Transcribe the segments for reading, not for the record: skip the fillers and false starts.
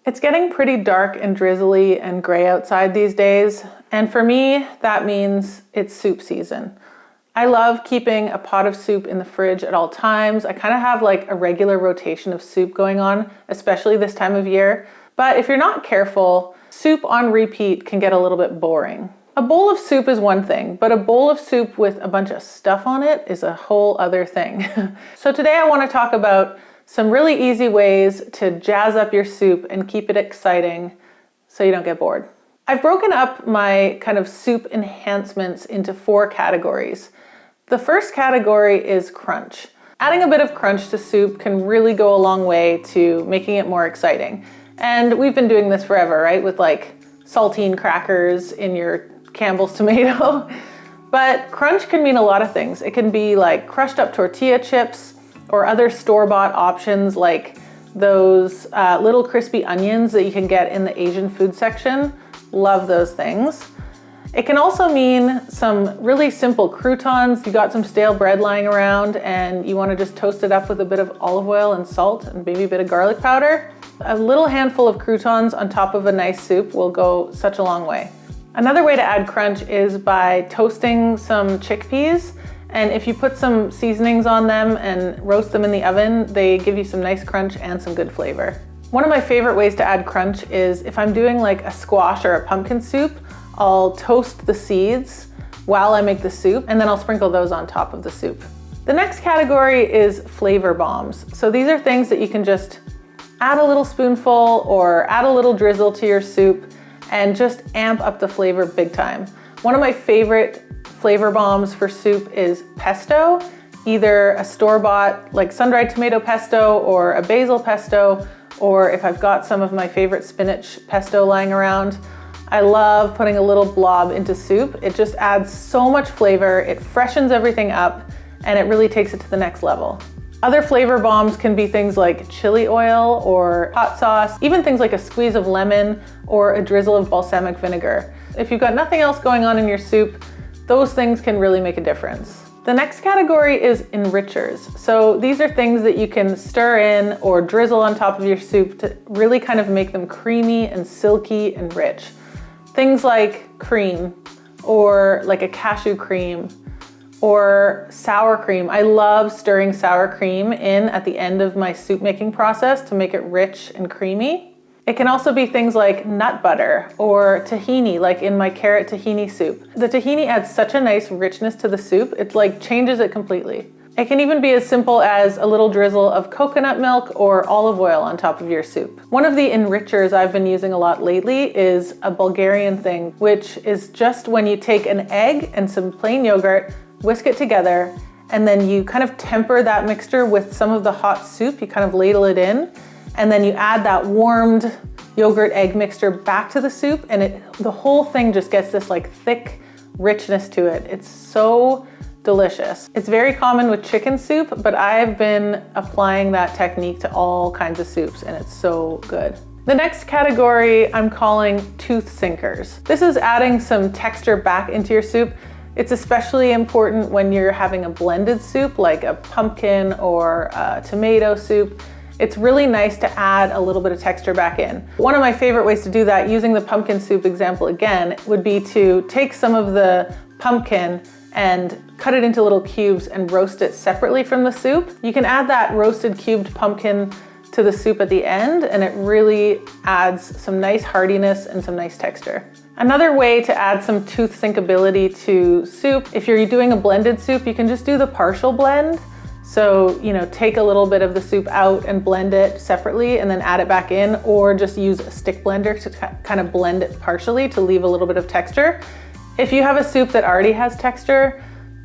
It's getting pretty dark and drizzly and gray outside these days, and for me, that means it's soup season. I love keeping a pot of soup in the fridge at all times. I kind of have like a regular rotation of soup going on, especially this time of year. But if you're not careful, soup on repeat can get a little bit boring. A bowl of soup is one thing, but a bowl of soup with a bunch of stuff on it is a whole other thing. So today I want to talk about some really easy ways to jazz up your soup and keep it exciting so you don't get bored. I've broken up my kind of soup enhancements into 4 categories. The first category is crunch. Adding a bit of crunch to soup can really go a long way to making it more exciting. And we've been doing this forever, right? With like saltine crackers in your Campbell's tomato. But crunch can mean a lot of things. It can be like crushed up tortilla chips or other store-bought options like those little crispy onions that you can get in the Asian food section. Love those things. It can also mean some really simple croutons. You got some stale bread lying around and you want to just toast it up with a bit of olive oil and salt and maybe a bit of garlic powder. A little handful of croutons on top of a nice soup will go such a long way. Another way to add crunch is by toasting some chickpeas. And if you put some seasonings on them and roast them in the oven, they give you some nice crunch and some good flavor. One of my favorite ways to add crunch is if I'm doing like a squash or a pumpkin soup, I'll toast the seeds while I make the soup, and then I'll sprinkle those on top of the soup. The next category is flavor bombs. So these are things that you can just add a little spoonful or add a little drizzle to your soup and just amp up the flavor big time. One of my favorite flavor bombs for soup is pesto, either a store-bought like sun-dried tomato pesto or a basil pesto, or if I've got some of my favorite spinach pesto lying around. I love putting a little blob into soup. It just adds so much flavor, it freshens everything up, and it really takes it to the next level. Other flavor bombs can be things like chili oil or hot sauce, even things like a squeeze of lemon or a drizzle of balsamic vinegar. If you've got nothing else going on in your soup, those things can really make a difference. The next category is enrichers. So these are things that you can stir in or drizzle on top of your soup to really kind of make them creamy and silky and rich. Things like cream or like a cashew cream or sour cream. I love stirring sour cream in at the end of my soup making process to make it rich and creamy. It can also be things like nut butter or tahini, like in my carrot tahini soup. The tahini adds such a nice richness to the soup, it like changes it completely. It can even be as simple as a little drizzle of coconut milk or olive oil on top of your soup. One of the enrichers I've been using a lot lately is a Bulgarian thing, which is just when you take an egg and some plain yogurt, whisk it together, and then you kind of temper that mixture with some of the hot soup. You kind of ladle it in, and then you add that warmed yogurt egg mixture back to the soup, and the whole thing just gets this like thick richness to it. It's so delicious. It's very common with chicken soup, but I've been applying that technique to all kinds of soups, and it's so good. The next category I'm calling tooth sinkers. This is adding some texture back into your soup. It's especially important when you're having a blended soup like a pumpkin or a tomato soup. It's really nice to add a little bit of texture back in. One of my favorite ways to do that, using the pumpkin soup example again, would be to take some of the pumpkin and cut it into little cubes and roast it separately from the soup. You can add that roasted cubed pumpkin to the soup at the end, and it really adds some nice heartiness and some nice texture. Another way to add some tooth sinkability to soup, if you're doing a blended soup, you can just do the partial blend. So, take a little bit of the soup out and blend it separately and then add it back in, or just use a stick blender to kind of blend it partially to leave a little bit of texture. If you have a soup that already has texture,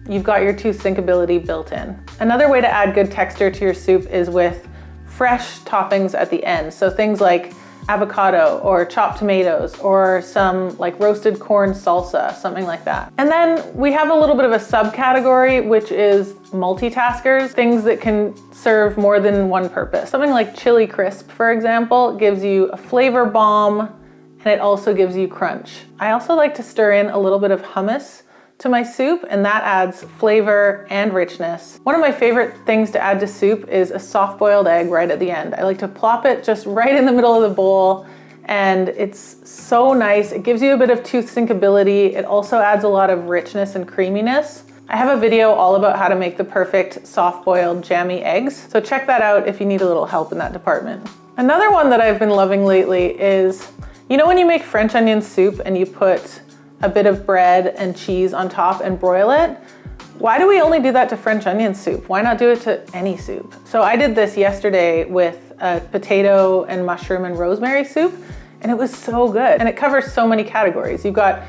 you've got your tooth sinkability built in. Another way to add good texture to your soup is with fresh toppings at the end. So things like avocado or chopped tomatoes or some like roasted corn salsa, something like that. And then we have a little bit of a subcategory, which is multitaskers, things that can serve more than one purpose. Something like chili crisp, for example, gives you a flavor bomb and it also gives you crunch. I also like to stir in a little bit of hummus to my soup, and that adds flavor and richness. One of my favorite things to add to soup is a soft-boiled egg right at the end. I like to plop it just right in the middle of the bowl, and it's so nice. It gives you a bit of tooth sinkability. It also adds a lot of richness and creaminess. I have a video all about how to make the perfect soft-boiled jammy eggs, so check that out if you need a little help in that department. Another one that I've been loving lately is, you know when you make French onion soup and you put a bit of bread and cheese on top and broil it? Why do we only do that to French onion soup? Why not do it to any soup? So I did this yesterday with a potato and mushroom and rosemary soup, and it was so good. And it covers so many categories. You've got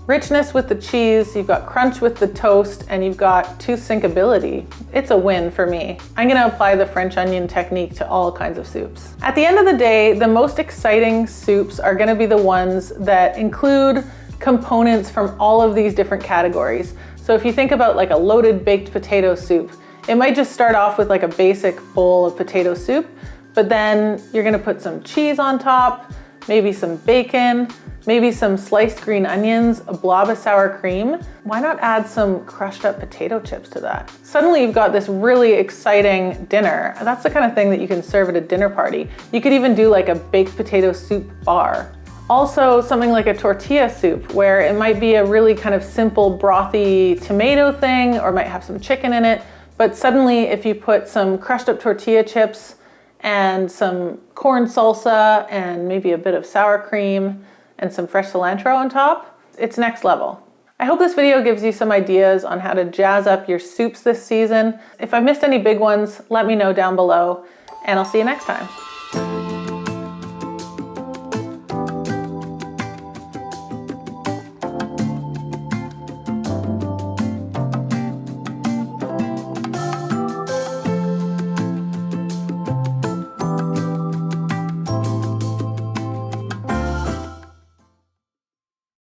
richness with the cheese, you've got crunch with the toast, and you've got tooth sinkability. It's a win for me. I'm gonna apply the French onion technique to all kinds of soups. At the end of the day, the most exciting soups are gonna be the ones that include components from all of these different categories. So if you think about like a loaded baked potato soup, it might just start off with like a basic bowl of potato soup, but then you're gonna put some cheese on top, maybe some bacon, maybe some sliced green onions, a blob of sour cream. Why not add some crushed up potato chips to that? Suddenly you've got this really exciting dinner. That's the kind of thing that you can serve at a dinner party. You could even do like a baked potato soup bar. Also something like a tortilla soup, where it might be a really kind of simple brothy tomato thing, or might have some chicken in it. But suddenly if you put some crushed up tortilla chips and some corn salsa and maybe a bit of sour cream and some fresh cilantro on top, it's next level. I hope this video gives you some ideas on how to jazz up your soups this season. If I missed any big ones, let me know down below, and I'll see you next time.